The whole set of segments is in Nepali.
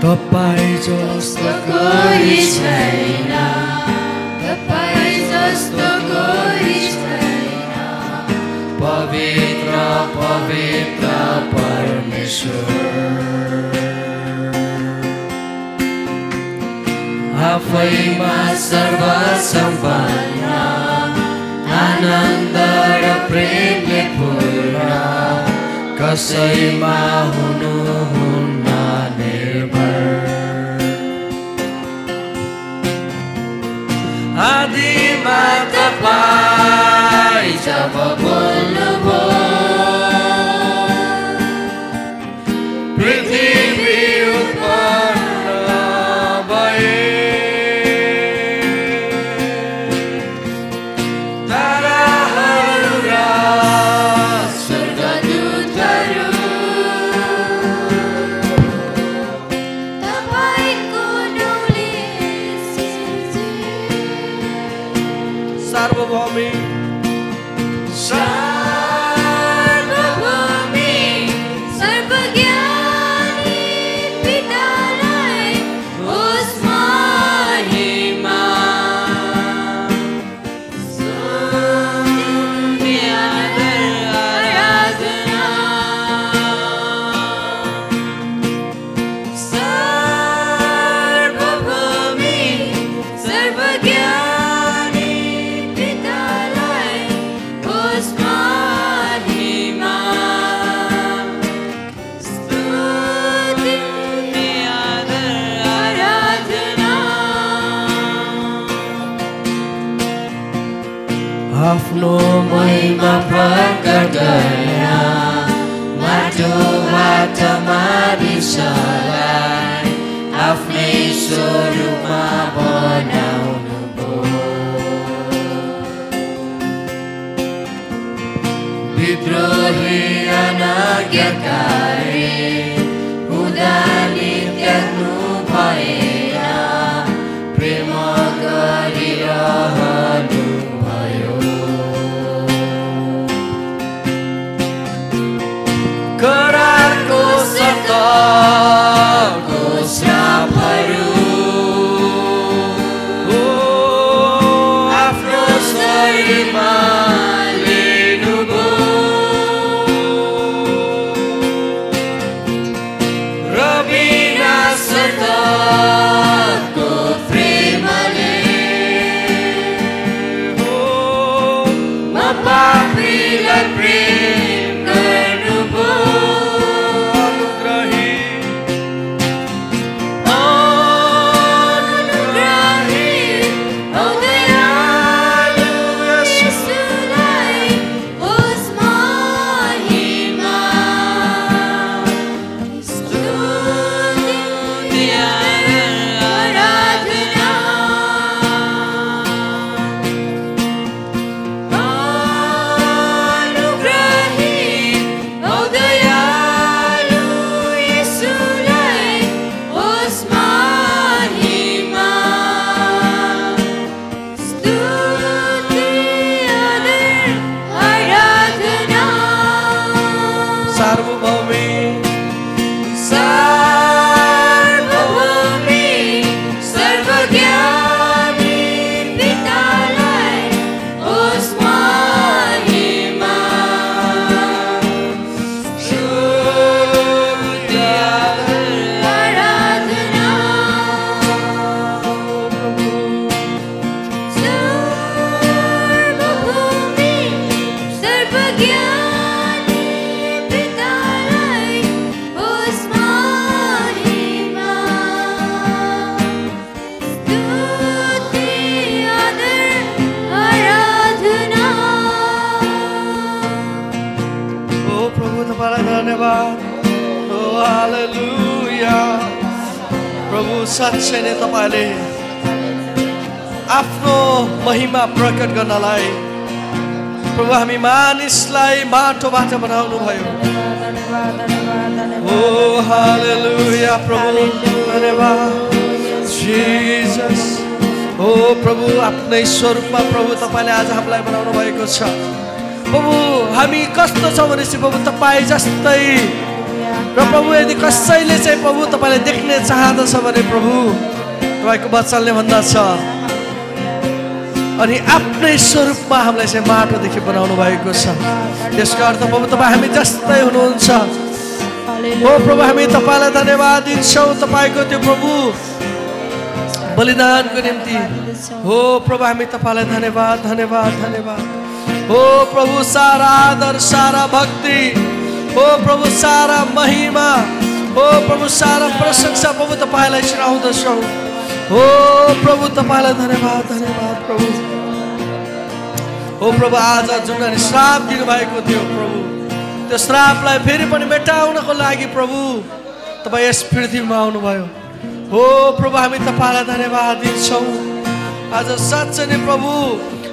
तपाईं जस्तो कोही छैन, तपाईं जस्तो कोही छैन, पवित्र पवित्र परमेश्वर। आफैमा सर्वसम्पन्न, आनन्द र प्रेमले पूर्ण, कसैमा हुनुहुन्न निर्भर। आदिमा तपाईं जब बोल्नुभयो, पृथ्वी उत्पन्न भए। ताराहरू र स्वर्गदूतहरू तपाईको नाउँले सिर्जे। सार्वभौमी सार्वभौमी सर्वज्ञानी पितालाई होस् महिमा। स्तुति आदर आराधना। सार्वभौमी सर्वज्ञानी पितालाई होस् महिमा। स्तुति आदर आराधना। आफ्नो महिमा प्रकट गर्न माटोबाट मानिसलाई आफ्नै स्वरूपमा बनाउनुभयो। विद्रोही अनाज्ञाकारी हुँदा नि त्याग्नु भएन, प्रेम गरिरहनु भयो। करारको शर्तको श्रापहरू आफ्नो शरीरमा लिनुभयो। र बिना शर्तको प्रेमले म पापीलाई प्रेम गर्नुभयो। प्रभु साँच्चै नै तपाईले आफ्नो महिमा प्रकट गर्नलाई प्रभु हामी मानिसलाई माटोबाट बनाउनु भयो। ओ हालेलुया प्रभु धन्यवाद जीसस। ओ प्रभु आफ्नै स्वरूपमा प्रभु तपाईले आज हामीलाई बनाउनु भएको छ। प्रभु हामी कस्तो छौं भनेपछि प्रभु तपाई जस्तै र प्रभु यदि कसैले चाहिँ प्रभु तपाईले देख्ने चाहदछ भने प्रभु तपाईको वचनले भन्दछ अनि आफ्नै स्वरूपमा हामीलाई चाहिँ माटोदेखि बनाउनु भएको छ। यसको अर्थ प्रभु तपाईँ हामी जस्तै हुनुहुन्छ। ओ प्रभु हामी तपाईलाई धन्यवाद दिन्छौँ तपाईको त्यो प्रभु बलिदानको निम्ति। हो प्रभु हामी तपाईलाई धन्यवाद धन्यवाद धन्यवाद। हो प्रभु सारा आदर सारा भक्ति, हो प्रभु सारा महिमा, हो प्रभु सारा प्रशंसा प्रभु तपाईलाई चढाउँदछौँ। हो प्रभु तपाईलाई धन्यवाद धन्यवाद प्रभु। हो प्रभु आज जुन श्राप दिनुभएको थियो प्रभु त्यो श्रापलाई फेरि पनि मेटाउनको लागि प्रभु तपाईँ यस पृथ्वीमा आउनुभयो। हो प्रभु हामी तपाईलाई धन्यवाद दिन्छौँ। आज साँच्चै नै प्रभु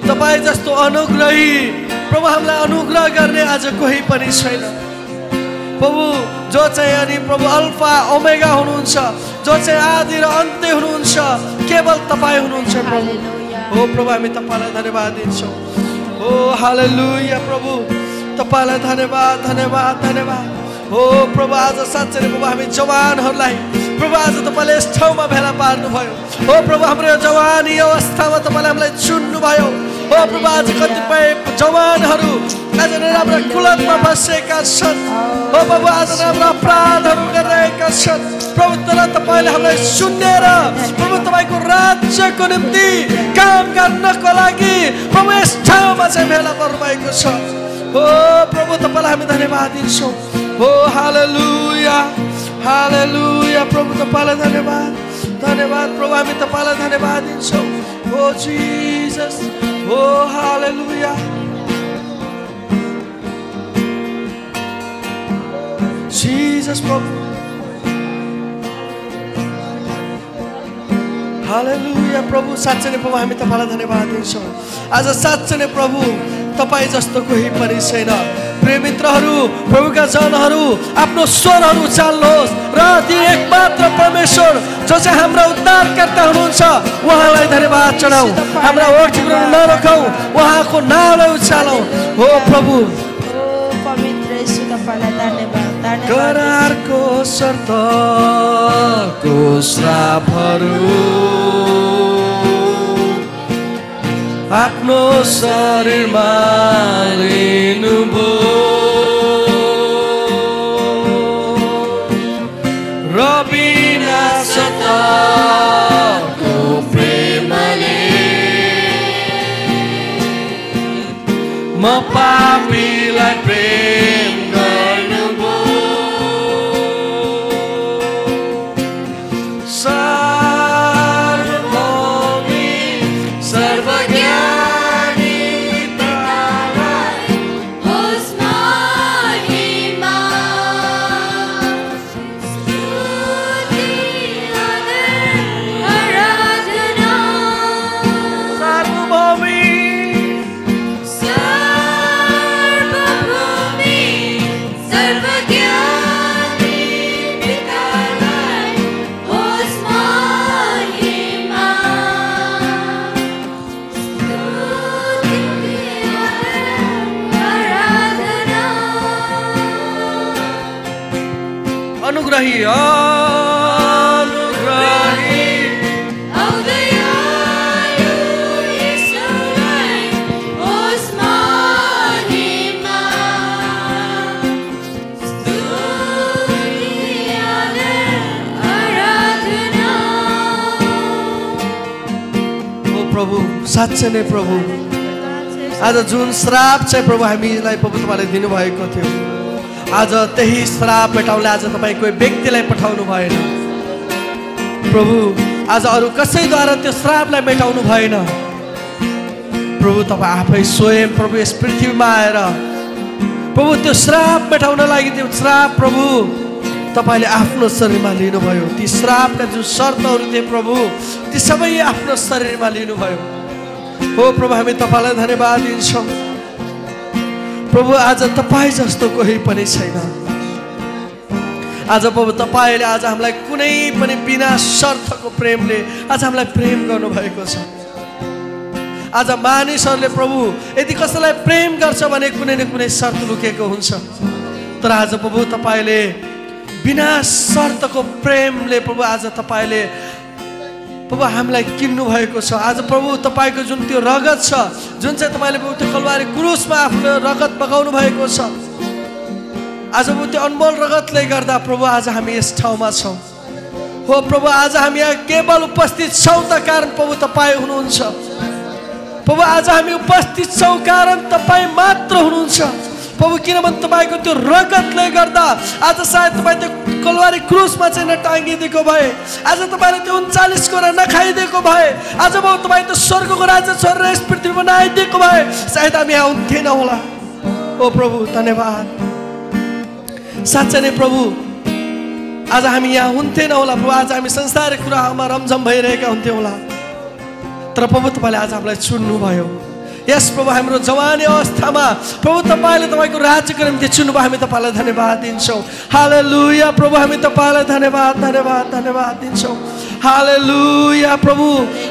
तपाईँ जस्तो अनुग्रही प्रभु हामीलाई अनुग्रह गर्ने आज कोही पनि छैन प्रभु। जो चाहिँ अनि प्रभु अल्फा ओमेगा हुनुहुन्छ, जो चाहिँ आदि र अन्त्य हुनुहुन्छ, केवल तपाईँ हुनुहुन्छ प्रभु। हो प्रभु हामी तपाईलाई धन्यवाद दिन्छौँ। हो हालेलुया प्रभु तपाईलाई धन्यवाद धन्यवाद धन्यवाद। हो प्रभु आज साँच्चै प्रभु हामी जवानहरूलाई प्रभु आज तपाईले यस ठाउँमा भेला पार्नुभयो। हो प्रभु हाम्रो जवानी अवस्थामा तपाईले हामीलाई चुन्नुभयो। हो प्रभु आज कतिपय जवानहरू आज नराम्रा कुलतमा फँसेका छन्। हो प्रभु आज नराम्रा अपराधहरू गरिरहेका छन् प्रभु। तर तपाईले हामीलाई सुनेर प्रभु तपाईको राज्यको निम्ति काम गर्नको लागि प्रभु यस ठाउँमा चाहिँ भेला पर्नुभएको छ। हो प्रभु तपाईलाई हामी धन्यवाद दिन्छौँ। हो हालेलुया हालेलुया प्रभु तपाईलाई धन्यवाद धन्यवाद प्रभु हामी तपाईलाई धन्यवाद दिन्छौँ। हो जिसस हो हालेलुया जिसस प्रभु हालेलुया प्रभु। साँच्चै नै प्रभु हामी तपाईलाई धन्यवाद दिन्छौँ। आज साँच्चै नै प्रभु तपाईँ जस्तो कोही पनि छैन। प्रेमित्रहरू प्रभुका जनहरू आफ्नो स्वरहरू चाल्नुहोस् र ती एकमात्र परमेश्वर जो चाहिँ हाम्रो उद्धारकर्ता हुनुहुन्छ उहाँलाई धन्यवाद चढाऊ। हाम्रा ओठहरू नरोकौँ, उहाँको नामलाई उचालौँ। हो प्रभु पवित्र यीशु तपाईलाई धन्यवाद धन्यवाद। करारको शर्तको श्रापहरू आफ्नो शरीरमा लिनुभयो र बिना सताको प्रेमले म पापीलाई प्रेम गर्नुभयो। सर्वभौमी सर्वज्ञानी पितालाई होस् महिमा स्तुति आराधना। सर्वभौमी सर्वभूमि सर्वज्ञानी पितालाई होस् महिमा स्तुति आराधना। अनुग्रही अनुग्रही औदयालु यीशुलाई होस् महिमा स्तुति आराधना। ओ प्रभु साँच्चै नै प्रभु आज जुन श्राप चाहिँ प्रभु हामीलाई प्रभु तपाईँले दिनुभएको थियो आज त्यही श्राप मेटाउनले आज तपाईँ कोही व्यक्तिलाई पठाउनु भएन प्रभु। आज अरू कसैद्वारा त्यो श्रापलाई मेटाउनु भएन प्रभु। तपाईँ आफै स्वयं प्रभु यस पृथ्वीमा आएर प्रभु त्यो श्राप मेटाउन लागि त्यो श्राप प्रभु तपाईले आफ्नो शरीरमा लिनुभयो। ती श्रापका जुन शर्तहरू थिए प्रभु ती सबै आफ्नो शरीरमा लिनुभयो। हो प्रभु हामी तपाईलाई धन्यवाद दिन्छौँ प्रभु। आज तपाईँ जस्तो कोही पनि छैन। आज प्रभु तपाईले आज हामीलाई कुनै पनि बिना शर्तको प्रेमले आज हामीलाई प्रेम गर्नुभएको छ। आज मानिसहरूले प्रभु यदि कसैलाई प्रेम गर्छ भने कुनै न कुनै शर्त लुकेको हुन्छ। तर आज प्रभु तपाईले बिना शर्तको प्रेमले प्रभु आज तपाईले प्रभु हामीलाई किन्नु भएको छ। आज प्रभु तपाईको जुन त्यो रगत छ, जुन चाहिँ तपाईले त्यो कलवारी क्रुसमा आफ्नो रगत बगाउनु भएको छ, आज त्यो अनमोल रगतले गर्दा प्रभु आज हामी यस ठाउँमा छौँ। हो प्रभु आज हामी यहाँ केवल उपस्थित छौँ त कारण प्रभु तपाईँ हुनुहुन्छ। प्रभु आज हामी उपस्थित छौँ कारण तपाईँ मात्र हुनुहुन्छ प्रभु, किनभने तपाईँको त्यो रगतले गर्दा आज सायद तपाईँ त्यो कलवारी क्रुसमा चाहिँ नटाँगिदिएको भए, आज तपाईँले त्यो 39 कुरा नखाइदिएको भए, आज तपाईँ त्यो स्वर्गको राज्य छोडेर यस पृथ्वीमा नआइदिएको भए सायद हामी यहाँ हुन्थेन होला। ओ प्रभु धन्यवाद, साँच्चै नै प्रभु आज हामी यहाँ हुन्थेन होला प्रभु, आज हामी संसारिक कुरामा रमझम भइरहेका हुन्थ्यौँ होला, तर प्रभु तपाईँले आज हामीलाई चुन्नुभयो। यस प्रभु हाम्रो जवानी अवस्थामा प्रभु तपाईँले तपाईँको राज्यको निम्ति चुन्नुभयो, हामी तपाईँलाई धन्यवाद दिन्छौँ। हालेलुया प्रभु, हामी तपाईँलाई धन्यवाद धन्यवाद धन्यवाद दिन्छौँ। हालेलुया प्रभु,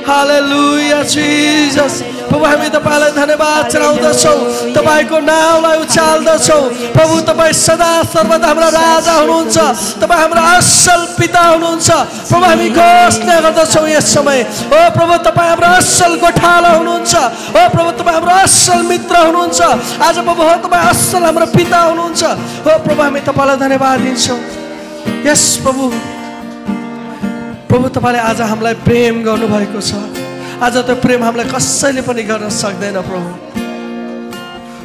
हालेलुया जिजस। प्रभु हामी तपाईँलाई धन्यवाद चढाउँदछौँ, तपाईँको नामलाई उचाल्दछौँ। प्रभु तपाईँ सदा सर्वदा हाम्रा राजा हुनुहुन्छ, तपाईँ हाम्रो असल पिता हुनुहुन्छ। प्रभु हामी घोषणा गर्दछौँ यस समय, ओ प्रभु तपाईँ हाम्रो असल गोठाला हुनुहुन्छ। ओ प्रभु तपाईँ हाम्रो असल मित्र हुनुहुन्छ। आज प्रभु हो तपाईँ असल हाम्रो पिता हुनुहुन्छ। हो प्रभु हामी तपाईँलाई धन्यवाद दिन्छौँ। यस प्रभु, प्रभु तपाईँले आज हामीलाई प्रेम गर्नुभएको छ। आज त्यो प्रेम हामीलाई कसैले पनि गर्न सक्दैन प्रभु।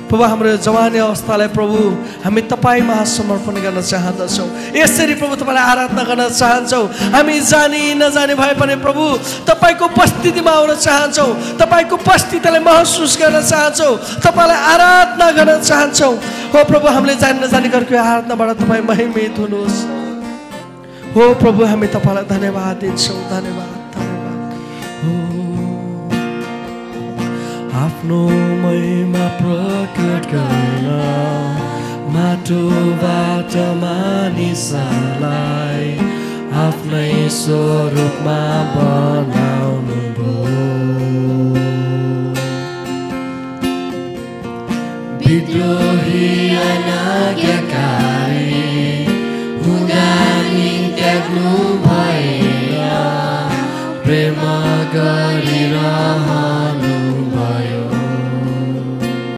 प्रभु हाम्रो जवानी अवस्थालाई प्रभु हामी तपाईँमा समर्पण गर्न चाहँदछौँ। यसरी प्रभु तपाईँलाई आराधना गर्न चाहन्छौँ। हामी जानी नजानी भए पनि प्रभु तपाईँको उपस्थितिमा आउन चाहन्छौँ, तपाईँको उपस्थितिलाई महसुस गर्न चाहन्छौँ, तपाईँलाई आराधना गर्न चाहन्छौँ। हो प्रभु हामीले जानी नजानी गरेको आराधनाबाट तपाईँ महिमित हुनुहोस्। हो प्रभु हामी तपाईँलाई धन्यवाद दिन्छौँ, धन्यवाद धन्यवाद। आफ्नो महिमा प्रकट गर्न माटोबाट मानिसलाई आफ्नै स्वरूपमा बनाउनु भयो। विद्रोही अनाज्ञाकारी